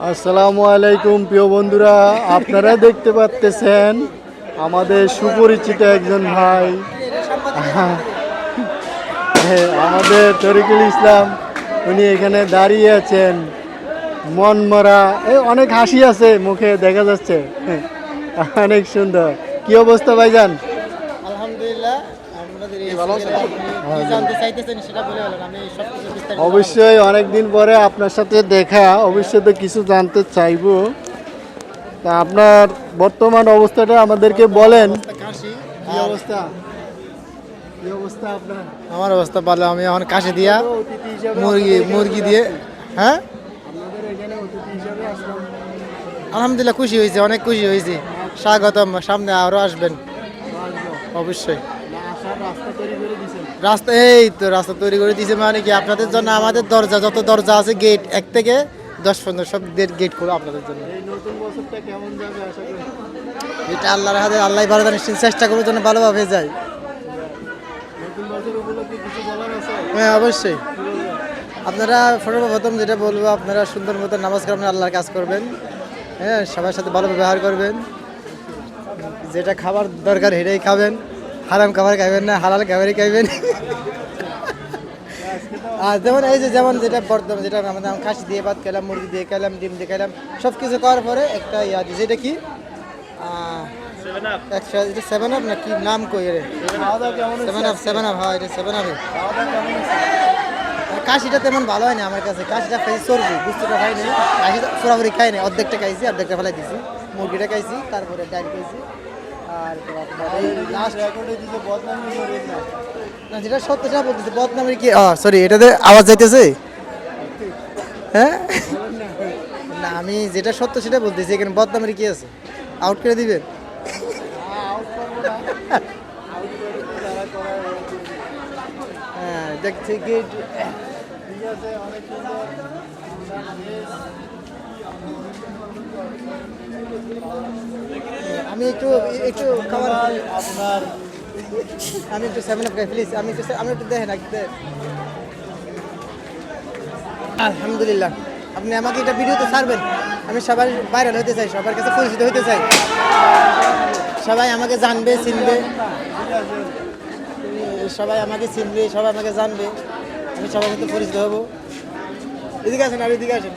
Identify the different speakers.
Speaker 1: আসসালামু আলাইকুম প্রিয় বন্ধুরা, আপনারা দেখতে পাচ্ছেন আমাদের সুপরিচিত একজন ভাই আমাদের তরিকুল ইসলাম। উনি এখানে দাঁড়িয়ে আছেন, মন মরা, অনেক হাসি আছে মুখে দেখা যাচ্ছে, অনেক সুন্দর। কি অবস্থা ভাইজান?
Speaker 2: আলহামদুলিল্লাহ। কি জানতে চাইতেছেন সেটা বলে বলেন, আমি সবকিছু বিস্তারিত
Speaker 1: অবশ্যই অনেকদিন পরে আপনার সাথে দেখা, অবশ্যই তো কিছু জানতে চাইবো। তা আপনার বর্তমান অবস্থাটা আমাদেরকে বলেন।
Speaker 2: কাশি।
Speaker 1: কি অবস্থা? কি অবস্থা আপনার?
Speaker 2: আমার অবস্থা ভালো। আমি এখন কাশি দিয়া
Speaker 1: অতিথি হিসাবে
Speaker 2: মুরগি দিয়ে। হ্যাঁ,
Speaker 1: আপনাদের এখানে অতিথি হিসাবে আসলাম।
Speaker 2: আলহামদুলিল্লাহ, খুশি হয়েছে, অনেক খুশি হয়েছি। স্বাগতম, সামনে আরো আসবেন অবশ্যই।
Speaker 1: আসার রাস্তা তৈরি করে দিয়েছেন?
Speaker 2: রাস্তা এই তো রাস্তা তৈরি করে দিয়েছে, মানে কি আপনাদের জন্য আমাদের দরজা, যত দরজা আছে গেট 1 থেকে 10 পর্যন্ত সব গেট খোলা আপনাদের জন্য।
Speaker 1: এই নতুন বছরটা কেমন যাবে আশা করি?
Speaker 2: এটা আল্লাহর হাতে, আল্লাহ ভালো জানে। চেষ্টা করবো যেন ভালোভাবে যায়।
Speaker 1: নতুন বছর উপলক্ষে কিছু বলার আছে?
Speaker 2: হ্যাঁ, অবশ্যই। আপনারা সর্বপ্রথম যেটা বলবো, আপনারা সুন্দর মতো নামাজ কালাম আল্লাহর কাজ করবেন। হ্যাঁ, সবার সাথে ভালো ব্যবহার করবেন। যেটা খাবার দরকার সেটাই খাবেন। হারাম খাবার খাইবেন না, হালাল খাবারই খাইবেন। আর যেমন এই যে যেমন যেটা বর্তমানে যেটা আমাদের খাসি দিয়ে ভাত খেলাম, মুরগি দিয়ে খেলাম, ডিম দিয়ে খেলাম, সব কিছু করার পরে একটা ইয়া দিয়েছে। এটা কি এটা 7 আপ না কি নাম কই রে?
Speaker 1: খাওয়া দাওয়া কেমন হচ্ছে?
Speaker 2: 7 আপ, হ্যাঁ এটা 7 আপ।
Speaker 1: খাওয়া দাওয়া কেমন হচ্ছে?
Speaker 2: কাশিটা তেমন ভালো হয় না আমার কাছে। কাশিটা খাইছি চর্বি, বুঝতেটা খাইনি। কাশিটা পুরোপুরি খাই নাই, অর্ধেকটা খাইছি, অর্ধেকটা ফেলাই দিছি। মুরগিটা খাইছি, তারপরে ডাল খাইছি। আর লাস্ট
Speaker 1: রেকর্ডে দিতে বদনামি করেন না।
Speaker 2: না, যেটা সত্যটা বলতেছি, বদনামের কি সরি, এটাতে আওয়াজ যাইতেছে? হ্যাঁ, না আমি যেটা সত্য সেটা বলতেছি, এখানে বদনামের কি আছে? আউট করে দিবেন?
Speaker 1: আউট করবো না। আউট করে যারা করার ওরা করবে।
Speaker 2: হ্যাঁ, দেখছি গেট।
Speaker 1: ঠিক আছে, অনেক সুন্দর।
Speaker 2: আমি একটু একটু খাবার,
Speaker 1: আপনার
Speaker 2: আমি একটু 7 আপ খাই প্লিজ। আমি একটু দেখেন আগে। আলহামদুলিল্লাহ, আপনি আমাকে এটা ভিডিওতে ছাড়বেন। আমি সবার ভাইরাল হতে চাই, সবার কাছে পরিচিত হতে চাই। সবাই আমাকে জানবে, চিনবে। সবাই আমাকে চিনবে, সবাই আমাকে জানবে। আমি সবার সাথে পরিচিত হব। এদিকে আসেন, আর এদিকে আসেন।